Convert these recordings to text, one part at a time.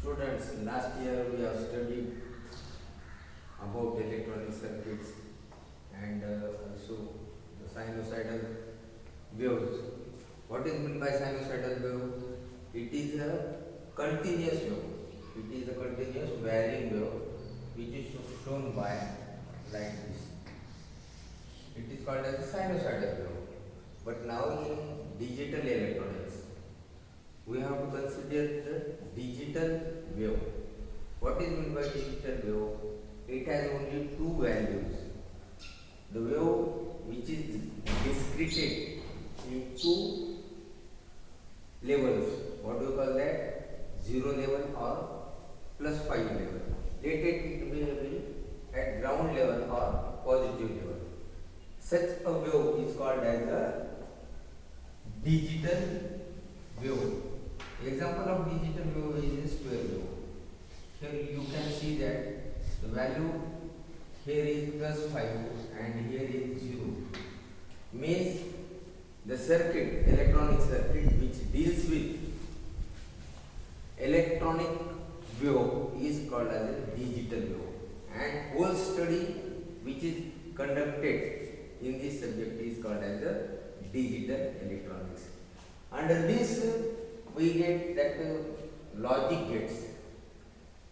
Students, last year we have studied about electronic circuits and also the sinusoidal waves. What is meant by sinusoidal wave? It is a continuous wave. It is a continuous varying wave which is shown by like this. It is called as a sinusoidal wave. But now in digital electronics, we have to consider the digital wave. What is meant by digital wave? It has only two values. The wave which is discreted in two levels. What do you call that? 0 level or plus 5 level. Let it be at ground level or positive level. Such a wave is called as a digital wave. Example of digital wave is a square wave. Here you can see that the value here is plus 5 and here is 0. Means the circuit, electronic circuit which deals with electronic wave is called as a digital wave. And whole study which is conducted in this subject is called as a digital electronics. Under this we get that logic gates.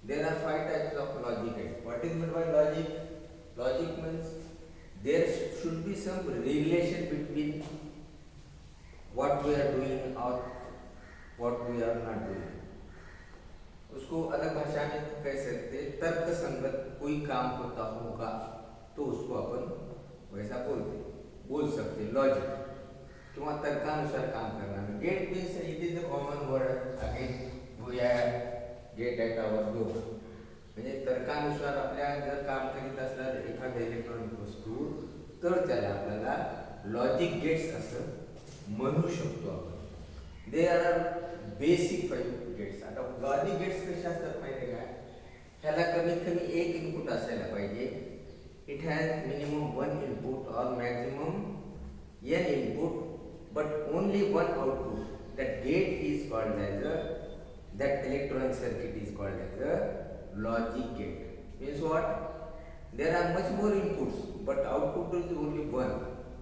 There are 5 types of logic gates. What is meant by logic? Logic means there should be some relation between what we are doing or what we are not doing. उसको अलग भाषा में कह सकते हैं, तर्क संगत कोई काम होता होगा तो उसको अपन वैसा बोल सकते लॉजिक किंवा तर्कानुसार काम करना. Get means it is a common word again we are get at our door. म्हणजे तर्कानुसार आपल्या जर काम करीत असणार एखाद्या इलेक्ट्रॉनिक वस्तू तर त्याला आपल्याला लॉजिक गेट्स असं म्हणू शकतो आपण. There are basic 5 gates. आता लॉजिक गेट्स कसे असतात माहिती आहे का? ह्याला कमीत कमी एक इनपुट असायला पाहिजे. इट हॅज मिनिमम 1 इनपुट और maximum n input but only one output. That gate is called as a, that electronic circuit is called as a logic gate. Means what? There are much more inputs but output is only one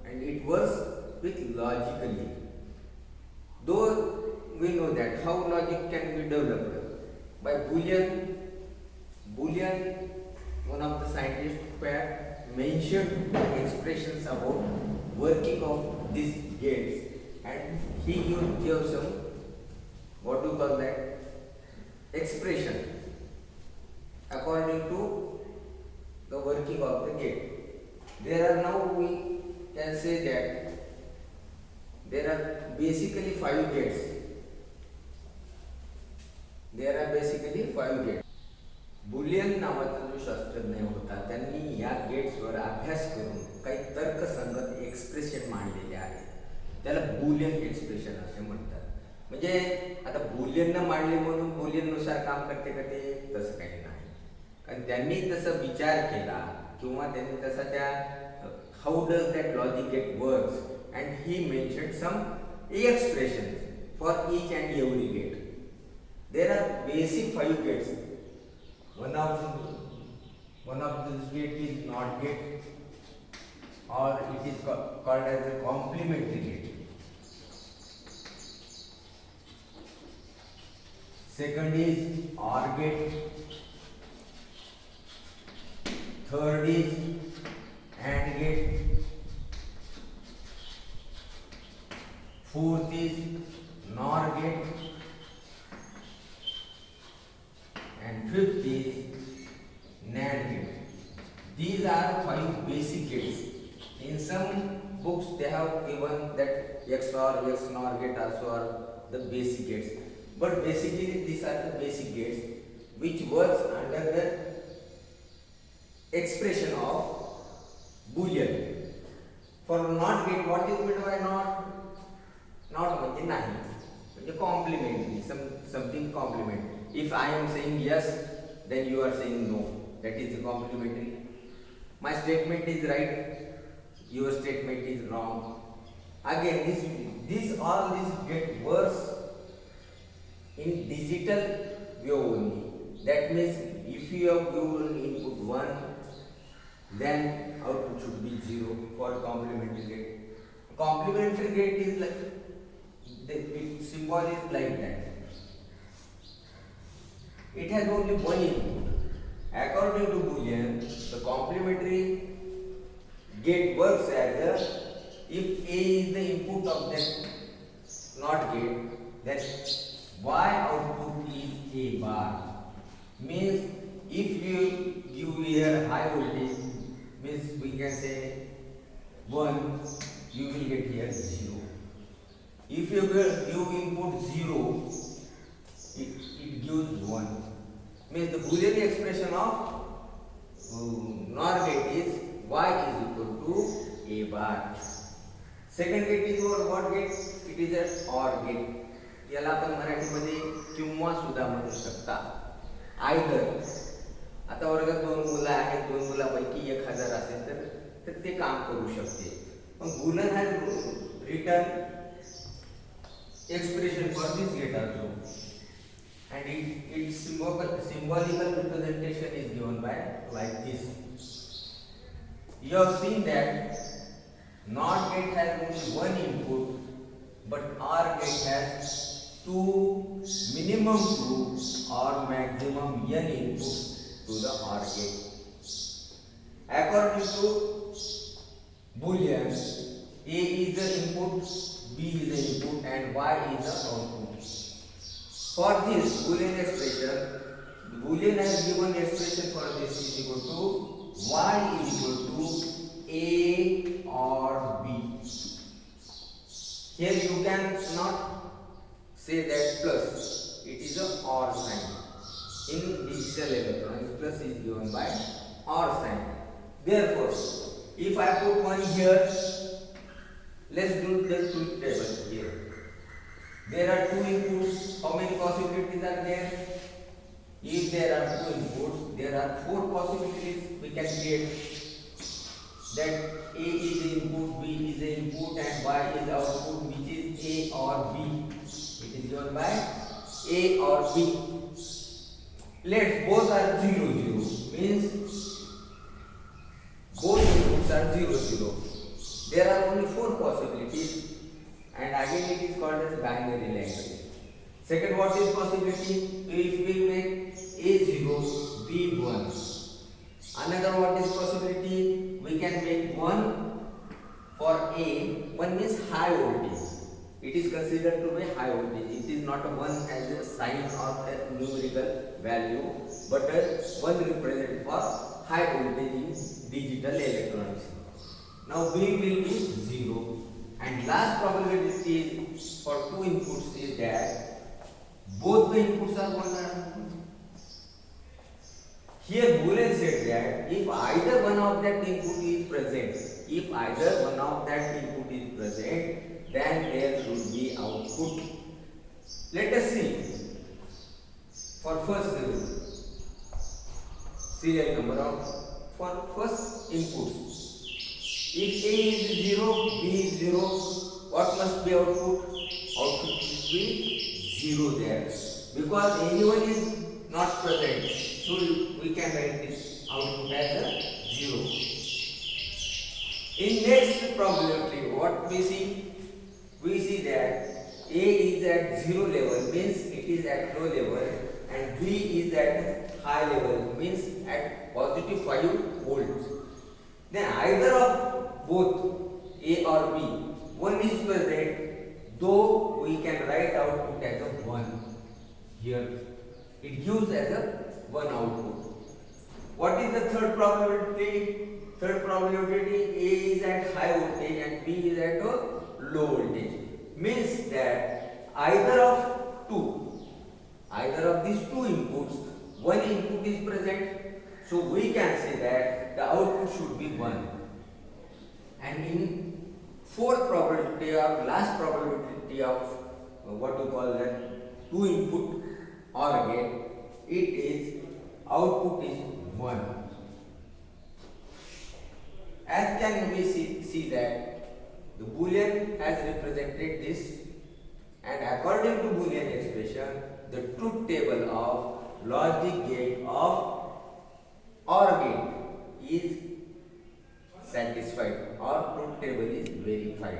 and it works with logically. Though we know that how logic can be developed by Boolean. One of the scientists were mentioned expressions about working of these gates and he gave some, what do you call that, expression according to the working of the gate. There are now we can say that there are basically 5 gates. There are basically 5 gates. Boolean नावाचा जो शास्त्रज्ञ होता त्यांनी या गेट्सवर अभ्यास करून काही तर्कसंगत एक्सप्रेशन मांडलेले आहेत. त्याला बुलियन एक्सप्रेशन असे म्हणतात. म्हणजे आता बुलियन मांडले म्हणून बुलियननुसार काम करते का ते? तसं काही नाही. कारण त्यांनी तसा विचार केला किंवा त्यांनी तसा त्या how does that logic gate works and he mentioned some expression for each and every gate. There are basic 5 gates. One of this gate is NOT gate or it is called as a complementary gate. Second is OR gate. Third is AND gate. Fourth is NOR gate. And fifth is NAND gate. These are 5 basic gates. In some books they have given that XOR, XNOR gate also are the basic gates. But basically these are the basic gates which works under the expression of Boolean. For NOT gate, what is meant by NOT? NOT म्हणजे नाही, म्हणजे complementary, something complementary. If I am saying yes, then you are saying no. That is the complementary. My statement is right, your statement is wrong. Again, all this get worse in digital wave only. That means if you have given input 1, then output should be 0 for complementary gate. Complementary gate is like, the symbol is like that. It has only one input. According to Boolean, the complementary gate works as if A is the input of that NOT gate, then Y output is A bar. Means if you give here high voltage, means we can say 1, you will get here 0. If you input 0, it gives 1. Means the Boolean expression of NOR gate is Y is equal to A bar. Second gate is what gate? It is an OR gate. याला आपण मराठीमध्ये किंवा सुद्धा म्हणू शकता. Either आता वर्गात 2 मुलं आहेत, 2 मुलांपैकी एक हजार असेल तर ते काम करू शकते. पण Boolean has written expression for this gate also, and its symbolical representation is given by like this. You have seen that NOT gate has only one input, but OR gate has minimum 2 or maximum n inputs to the OR gate. According to Boolean, A is the input, B is the input, and Y is the output. For this Boolean expression, Boolean has given expression for this is equal to Y is equal to A or B. Here you can not say that plus, it is a OR sign. In digital electronics, plus is given by OR sign. Therefore, if I put 1 here, let's do the truth table here. There are 2 inputs. How many possibilities are there? If there are 2 inputs, there are 4 possibilities we can get. That A is the input, B is the input, and Y is the output, which is A or B. It is given by A or B. Let's both are 0, 0. Means both inputs are 0, 0. There are only 4 possibilities, and again it is called as binary language. Second, what is possibility? If we make A 0, B 1. Another what is possibility? We can make 1 for A. 1 means high voltage. It is considered to be high voltage. It is not a 1 as a sign or a numerical value, but a 1 represent for high voltage in digital electronics. Now B will be 0. And last probability for 2 inputs is that both the inputs are 1. Here Boolean said that if either one of that input is present, then there should be output. Let us see. For first serial number of for first input. If A is 0, B is 0, what must be output? Output must be 0 there. Because anyone is not present, so we can write this output as a 0. In next probability, what we see? We see that A is at 0 level, means it is at low level, and B is at high level, means at positive 5 volts. Then either of both A or B, one is present, though we can write output as a 1 here. It gives as a 1 output. What is the third probability? Third probability, A is at high voltage and B is at a low voltage. Means that either of these 2 inputs, one input is present, so we can say that the output should be 1. And in fourth probability or last probability of what you call that 2 input OR gate, it is output is 1. As can we see that the Boolean has represented this, and according to Boolean expression, the truth table of logic gate of OR gate is satisfied or truth table is verified.